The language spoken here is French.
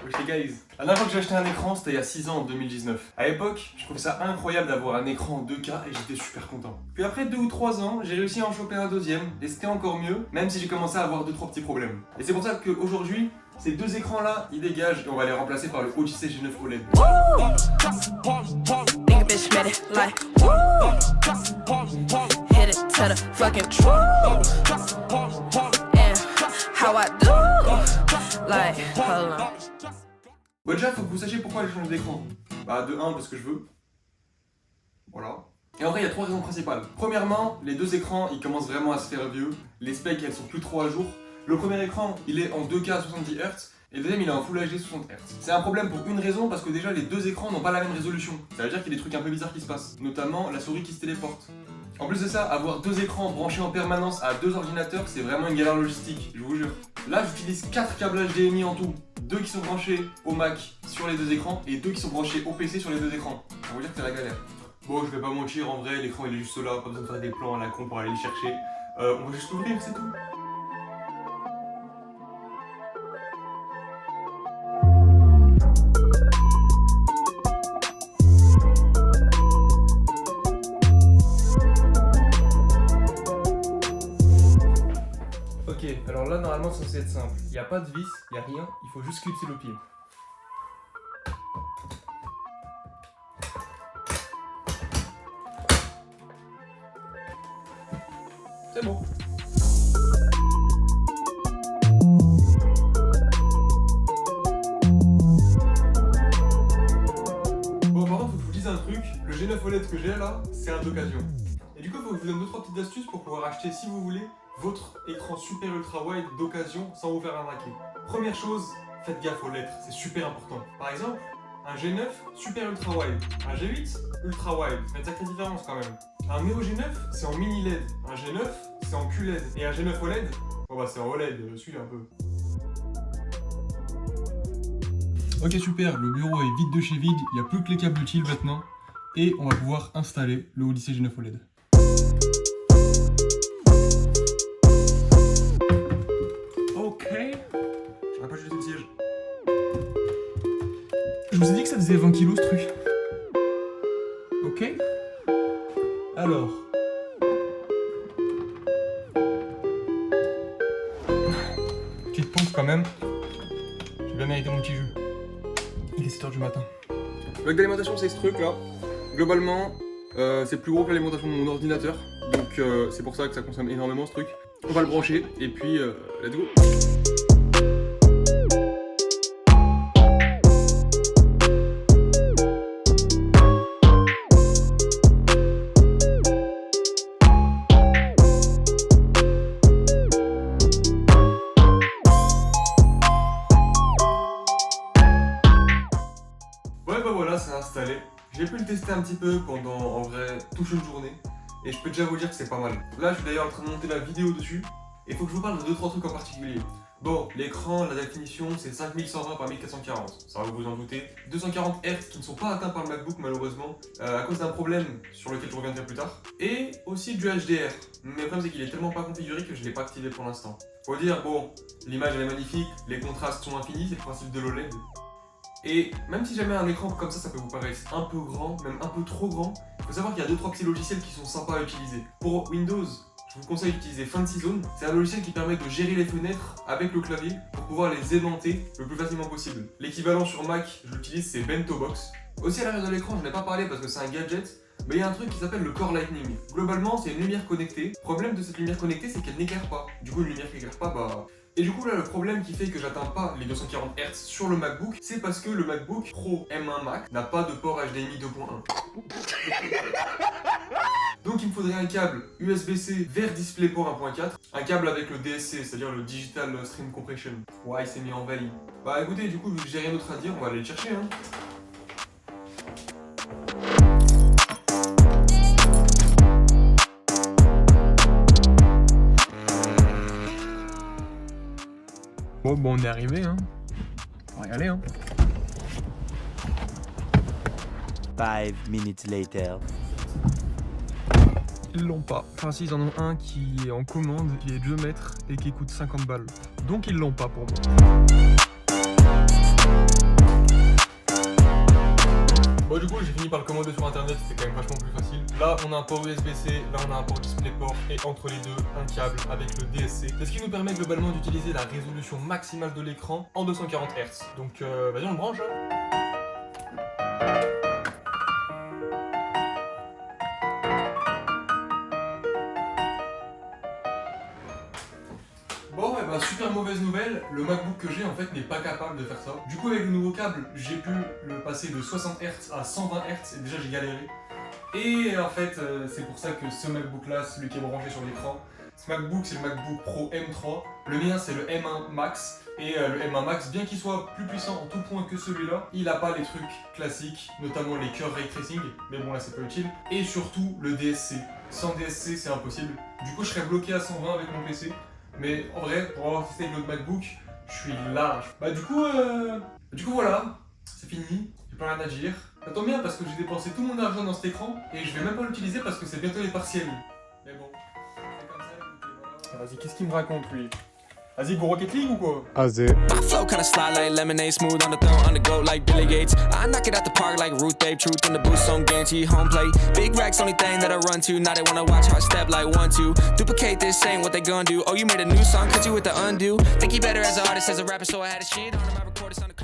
Wesh les guys. La dernière fois que j'ai acheté un écran, c'était il y a 6 ans, en 2019. À l'époque, je trouvais ça incroyable d'avoir un écran en 2K et j'étais super content. Puis après 2 ou 3 ans, j'ai réussi à en choper un deuxième et c'était encore mieux, même si j'ai commencé à avoir 2-3 petits problèmes. Et c'est pour ça qu'aujourd'hui, ces deux écrans là, ils dégagent et on va les remplacer par le OGC G9 OLED. Bon déjà, faut que vous sachiez pourquoi j'ai changé d'écran. Bah de 1 parce que je veux. Voilà. Et en vrai, il y a 3 raisons principales. Premièrement, les deux écrans, ils commencent vraiment à se faire vieux. Les specs, elles sont plus trop à jour. Le premier écran, il est en 2K à 70 Hz. Et le deuxième, il est en Full HD 60 Hz. C'est un problème pour une raison, parce que déjà, les deux écrans n'ont pas la même résolution. Ça veut dire qu'il y a des trucs un peu bizarres qui se passent. Notamment, la souris qui se téléporte. En plus de ça, avoir deux écrans branchés en permanence à deux ordinateurs, c'est vraiment une galère logistique, je vous jure. Là, j'utilise 4 câbles HDMI en tout. 2 qui sont branchés au Mac sur les deux écrans, et 2 qui sont branchés au PC sur les deux écrans. Ça veut dire que c'est la galère. Bon, je vais pas mentir, en vrai, l'écran il est juste là, pas besoin de faire des plans à la con pour aller le chercher. On va juste l'ouvrir, c'est tout. Ok, alors là normalement c'est censé être simple. Il n'y a pas de vis, il n'y a rien, il faut juste clipser le pied. C'est bon. Bon, par contre, faut que je vous dise un truc. Le G9 OLED que j'ai là, c'est un d'occasion. Et du coup, faut que je vous donne 2-3 petites astuces pour pouvoir acheter, si vous voulez, votre écran super ultra wide d'occasion sans vous faire arnaquer. Première chose, faites gaffe aux lettres, c'est super important. Par exemple, un G9 super ultra wide, un G8 ultra wide, c'est une sacrée différence quand même. Un Neo G9 c'est en mini LED, un G9 c'est en QLED et un G9 OLED, bon bah c'est en OLED, suis un peu. Ok super, le bureau est vide de chez vide, il n'y a plus que les câbles utiles maintenant et on va pouvoir installer le Odyssey G9 OLED. J'aurais pas jeté le siège. Je vous ai dit que ça faisait 20 kg ce truc. Ok. Alors. Petite pompe quand même. J'ai bien mérité mon petit jus. Il est 7h du matin. Le bloc d'alimentation c'est ce truc là. Globalement, c'est plus gros que l'alimentation de mon ordinateur. Donc c'est pour ça que ça consomme énormément ce truc. On va le brancher et puis let's go. Ouais bah voilà, c'est installé. J'ai pu le tester un petit peu pendant en vrai toute une journée et je peux déjà vous dire que c'est pas mal. Là je suis d'ailleurs en train de monter la vidéo dessus et il faut que je vous parle de 2-3 trucs en particulier. Bon, l'écran, la définition c'est 5120 par 1440, ça va vous en douter. 240 Hz qui ne sont pas atteints par le MacBook malheureusement à cause d'un problème sur lequel je reviendrai plus tard. Et aussi du HDR, mais le problème c'est qu'il est tellement pas configuré que je ne l'ai pas activé pour l'instant. Faut dire, bon, l'image elle est magnifique, les contrastes sont infinis, c'est le principe de l'OLED. Et même si jamais un écran comme ça peut vous paraître un peu grand, même un peu trop grand, il faut savoir qu'il y a 2-3 petits logiciels qui sont sympas à utiliser. Pour Windows, je vous conseille d'utiliser Fancy Zone. C'est un logiciel qui permet de gérer les fenêtres avec le clavier pour pouvoir les aimanter le plus facilement possible. L'équivalent sur Mac, je l'utilise, c'est Bento Box. Aussi à l'arrière de l'écran, je n'ai pas parlé parce que c'est un gadget, mais il y a un truc qui s'appelle le Core Lightning. Globalement, c'est une lumière connectée. Le problème de cette lumière connectée, c'est qu'elle n'éclaire pas. Du coup, une lumière qui n'éclaire pas, bah... Et du coup là le problème qui fait que j'atteins pas les 240 Hz sur le MacBook, c'est parce que le MacBook Pro M1 Max n'a pas de port HDMI 2.1. Donc il me faudrait un câble USB-C vers DisplayPort 1.4, un câble avec le DSC, c'est-à-dire le Digital Stream Compression. Ouais, il s'est mis en valide. Bah écoutez, du coup vu que j'ai rien d'autre à dire, on va aller le chercher hein. Bon, on est arrivé, hein. On va y aller, hein. 5 minutes later. Ils l'ont pas. Enfin, si, ils en ont un qui est en commande, qui est 2 mètres et qui coûte 50 balles. Donc, ils l'ont pas pour moi. Bon du coup j'ai fini par le commander sur internet, c'était quand même vachement plus facile. Là on a un port USB-C, là on a un port DisplayPort et entre les deux un câble avec le DSC. C'est ce qui nous permet globalement d'utiliser la résolution maximale de l'écran en 240 Hz. Donc vas-y on le branche hein. Bon, et ben super mauvaise nouvelle, le MacBook que j'ai en fait n'est pas capable de faire ça. Du coup avec le nouveau câble, j'ai pu le passer de 60 Hz à 120 Hz et déjà j'ai galéré. Et en fait c'est pour ça que ce MacBook là, celui qui est branché sur l'écran, ce MacBook c'est le MacBook Pro M3, le mien c'est le M1 Max. Et le M1 Max, bien qu'il soit plus puissant en tout point que celui-là, il a pas les trucs classiques, notamment les cœurs ray tracing, mais bon là c'est pas utile. Et surtout le DSC. Sans DSC c'est impossible. Du coup je serais bloqué à 120 avec mon PC. Mais en vrai, pour avoir testé avec l'autre MacBook, je suis large. Bah du coup voilà, c'est fini, j'ai pas rien à dire. Ça tombe bien parce que j'ai dépensé tout mon argent dans cet écran et je vais même pas l'utiliser parce que c'est bientôt les partiels. Mais bon, c'est comme ça, écoutez, voilà. Vas-y, qu'est-ce qu'il me raconte lui? Vas-y, go Rocket League ou quoi? My flow kinda slide like lemonade, smooth on the throne, on the go like Billy Gates. I knock it out the park like Ruth Dave, truth in the booth, so I'm guaranteed home plate. Big racks, only thing that I run to. Now they wanna watch how I step like 1, 2. Duplicate this, ain't what they gonna do. Oh, you made a new song, cut you with the undo. Think you better as an artist, as a rapper, so I had a shit on him. I recorded on the